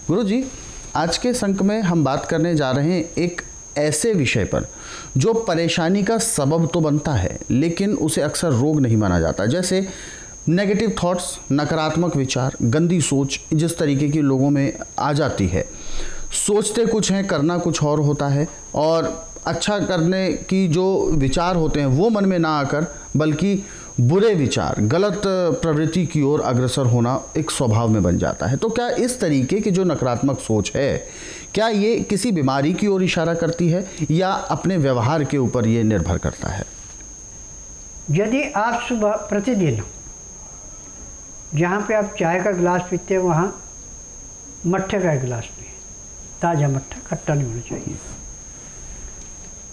गुरुजी, आज के संक में हम बात करने जा रहे हैं एक ऐसे विषय पर जो परेशानी का सबब तो बनता है लेकिन उसे अक्सर रोग नहीं माना जाता, जैसे नेगेटिव थॉट्स, नकारात्मक विचार, गंदी सोच जिस तरीके की लोगों में आ जाती है। सोचते कुछ हैं, करना कुछ और होता है, और अच्छा करने की जो विचार होते हैं वो मन में ना आकर बल्कि बुरे विचार, गलत प्रवृत्ति की ओर अग्रसर होना एक स्वभाव में बन जाता है। तो क्या इस तरीके की जो नकारात्मक सोच है, क्या ये किसी बीमारी की ओर इशारा करती है या अपने व्यवहार के ऊपर ये निर्भर करता है? यदि आप सुबह प्रतिदिन जहाँ पे आप चाय का गिलास पीते हैं वहाँ मट्ठे का गिलास पिए, ताज़ा मट्ठा, खट्टा नहीं होना चाहिए,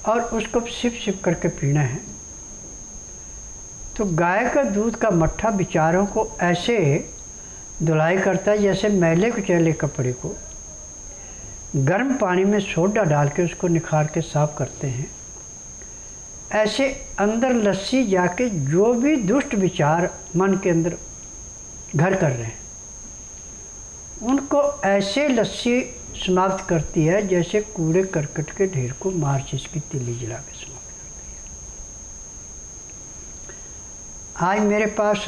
और उसको सिप सिप करके पीना है, तो गाय का दूध का मट्ठा विचारों को ऐसे धुलाई करता है जैसे मैले कुचैले कपड़े को गर्म पानी में सोडा डाल के उसको निखार के साफ करते हैं। ऐसे अंदर लस्सी जाके जो भी दुष्ट विचार मन के अंदर घर कर रहे हैं उनको ऐसे लस्सी समाप्त करती है जैसे कूड़े करकट के ढेर को माचिस की तीली जला के समाप्त करती है। आज मेरे पास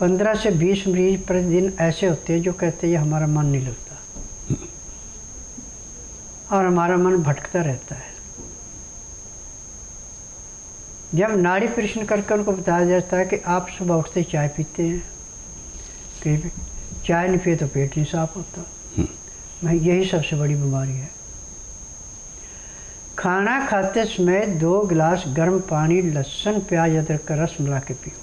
15 से 20 मरीज प्रतिदिन ऐसे होते हैं जो कहते हैं ये हमारा मन नहीं लगता और हमारा मन भटकता रहता है। जब नाड़ी परीक्षण करके उनको बताया जाता है कि आप सुबह उठते चाय पीते हैं, कहीं भी चाय नहीं पिए तो पेट नहीं साफ होता, मैं यही सबसे बड़ी बीमारी है। खाना खाते समय 2 गिलास गर्म पानी, लहसुन, प्याज, अदरक का रस मिला के पियो।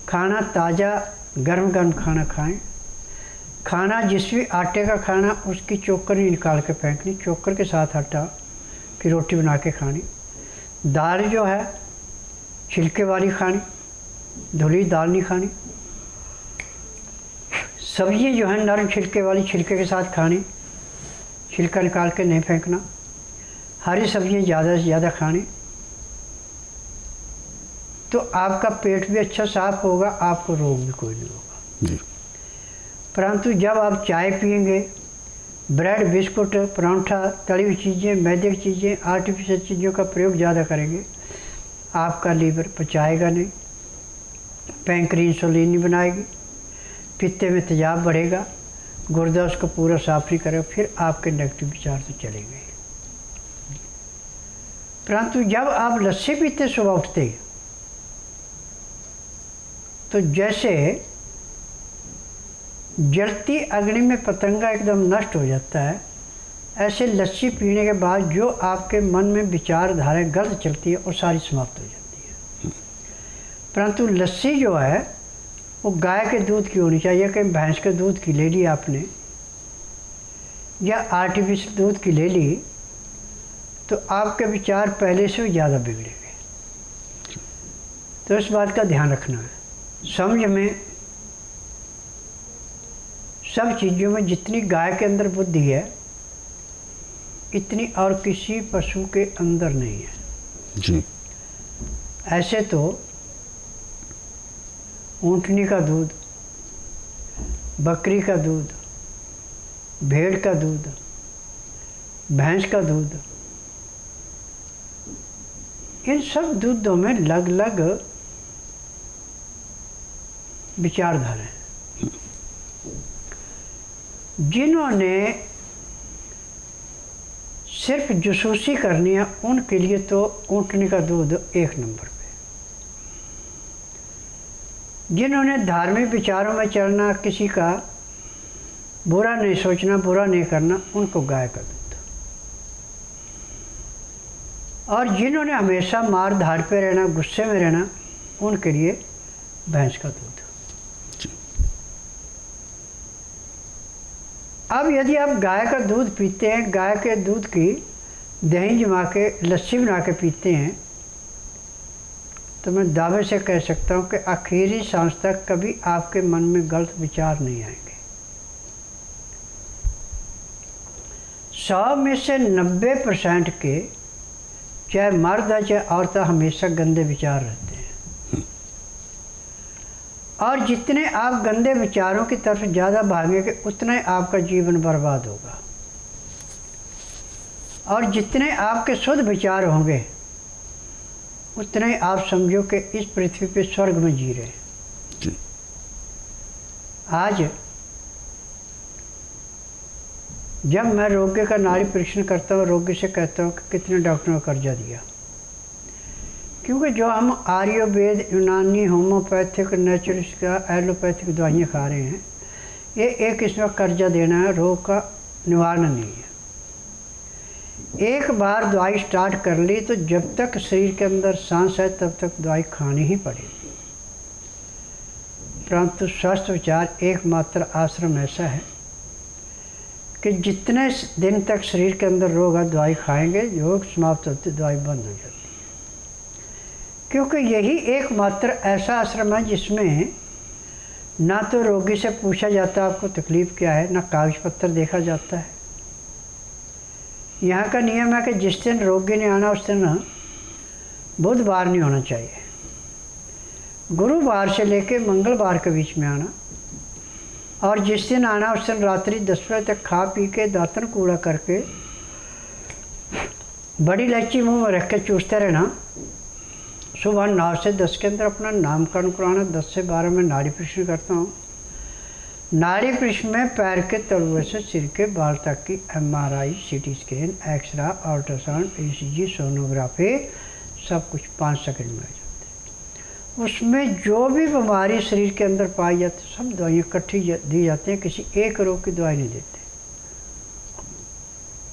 खाना ताज़ा गर्म गर्म खाना खाएं। खाना जिस भी आटे का खाना उसकी चोकर ही निकाल के फेंकनी, चोकर के साथ आटा की रोटी बना के खानी। दाल जो है छिलके वाली खानी, धुली दाल नहीं खानी। सब्ज़ी जो है नरम छिलके वाली, छिलके के साथ खानी, छिलका निकाल के नहीं फेंकना। हरी सब्ज़ियाँ ज़्यादा से ज़्यादा खानी, तो आपका पेट भी अच्छा साफ होगा, आपको रोग भी कोई नहीं होगा जी। परंतु जब आप चाय पिएंगे, ब्रेड, बिस्कुट, परांठा, तली हुई चीज़ें, मैदे की चीज़ें, आर्टिफिशियल चीज़ों का प्रयोग ज़्यादा करेंगे, आपका लीवर पचाएगा नहीं, पैंक्री इंसुलिन नहीं बनाएगी, पित्ते में तेजाब बढ़ेगा, गुर्दा उसको पूरा साफ नहीं करेगा, फिर आपके नेगेटिव विचार तो चलेंगे। परंतु जब आप लस्सी पीते सुबह उठते तो जैसे जलती अग्नि में पतंगा एकदम नष्ट हो जाता है, ऐसे लस्सी पीने के बाद जो आपके मन में विचारधाराएं गलत चलती है वो सारी समाप्त हो जाती है। परंतु लस्सी जो है वो गाय के दूध की होनी चाहिए, कहीं भैंस के दूध की ले ली आपने या आर्टिफिशियल दूध की ले ली तो आपके विचार पहले से ज़्यादा बिगड़ेंगे। तो इस बात का ध्यान रखना है। समझ में सब चीज़ों में जितनी गाय के अंदर बुद्धि है इतनी और किसी पशु के अंदर नहीं है जी। ऐसे तो ऊँटनी का दूध, बकरी का दूध, भेड़ का दूध, भैंस का दूध, इन सब दूधों में अलग अलग विचारधारा है। जिन्होंने सिर्फ जासूसी करनी है उनके लिए तो ऊँटनी का दूध 1 नंबर पे। जिन्होंने धार्मिक विचारों में चलना, किसी का बुरा नहीं सोचना, बुरा नहीं करना, उनको गाय का दूध। और जिन्होंने हमेशा मार धाड़ पे रहना, गुस्से में रहना, उनके लिए भैंस का दूध। अब यदि आप गाय का दूध पीते हैं, गाय के दूध की दही जमा के लस्सी बना के पीते हैं, तो मैं दावे से कह सकता हूँ कि आखिरी सांस तक कभी आपके मन में गलत विचार नहीं आएंगे। 100 में से 90% के, चाहे मर्द है चाहे औरत, हमेशा गंदे विचार रहते हैं। और जितने आप गंदे विचारों की तरफ ज़्यादा भागेंगे उतना ही आपका जीवन बर्बाद होगा। और जितने आपके शुद्ध विचार होंगे उतने ही आप समझो कि इस पृथ्वी पे स्वर्ग में जी रहे हैं। जी। आज जब मैं रोगी का नाड़ी परीक्षण करता हूँ, रोगी से कहता हूँ कि कितने डॉक्टरों का कर्जा दिया, क्योंकि जो हम आयुर्वेद, यूनानी, होम्योपैथिक, नेचुरलिस्ट का, एलोपैथिक दवाइयाँ खा रहे हैं, ये एक किस्म का कर्जा देना है, रोग का निवारण नहीं है। एक बार दवाई स्टार्ट कर ली तो जब तक शरीर के अंदर सांस है तब तक दवाई खानी ही पड़ेगी। परंतु स्वस्थ विचार एकमात्र आश्रम ऐसा है कि जितने दिन तक शरीर के अंदर रोग है दवाई खाएंगे, योग समाप्त होती दवाई बंद हो जाती है। क्योंकि यही एकमात्र ऐसा आश्रम है जिसमें ना तो रोगी से पूछा जाता आपको तकलीफ़ क्या है, ना कागज पत्र देखा जाता है। यहाँ का नियम है कि जिस दिन रोगी ने आना उस दिन बुधवार नहीं होना चाहिए, गुरुवार से लेके मंगलवार के बीच में आना, और जिस दिन आना उस दिन रात्रि 10 बजे तक खा पी के दातन कूड़ा करके बड़ी इलायची मुंह में रख के चूसते रहना। सुबह 9 से 10 के अंदर अपना नामकरण कराना। 10 से 12 में नाड़ी परीक्षण करता हूँ। नाड़ी परीक्षण में पैर के तलुए से सिर के बाल तक की MRI, CT scan, x-ray, ultrasound, ECG, sonography सब कुछ 5 सेकंड में हो जाते हैं। उसमें जो भी बीमारी शरीर के अंदर पाई जाती है सब दवाइयाँ इकट्ठी दी जाती हैं, किसी एक रोग की दवाई नहीं देते।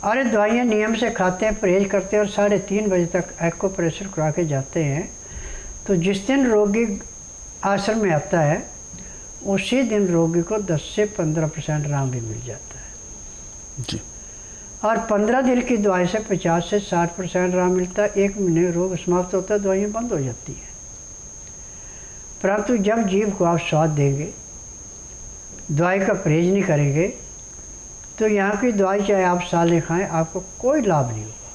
और दवाइयाँ नियम से खाते हैं, परहेज करते हैं और 3:30 बजे तक एको प्रेशर करा के जाते हैं। तो जिस दिन रोगी आश्रम में आता है उसी दिन रोगी को 10 से 15% आराम भी मिल जाता है जी। और 15 दिन की दवाई से 50 से 60% आराम मिलता है। 1 महीने रोग समाप्त होता है, दवाइयाँ बंद हो जाती हैं। परंतु जब जीव को आप स्वाद देंगे, दवाई का परहेज नहीं करेंगे, तो यहाँ की दवाई चाहे आप सालें खाएं आपको कोई लाभ नहीं होगा।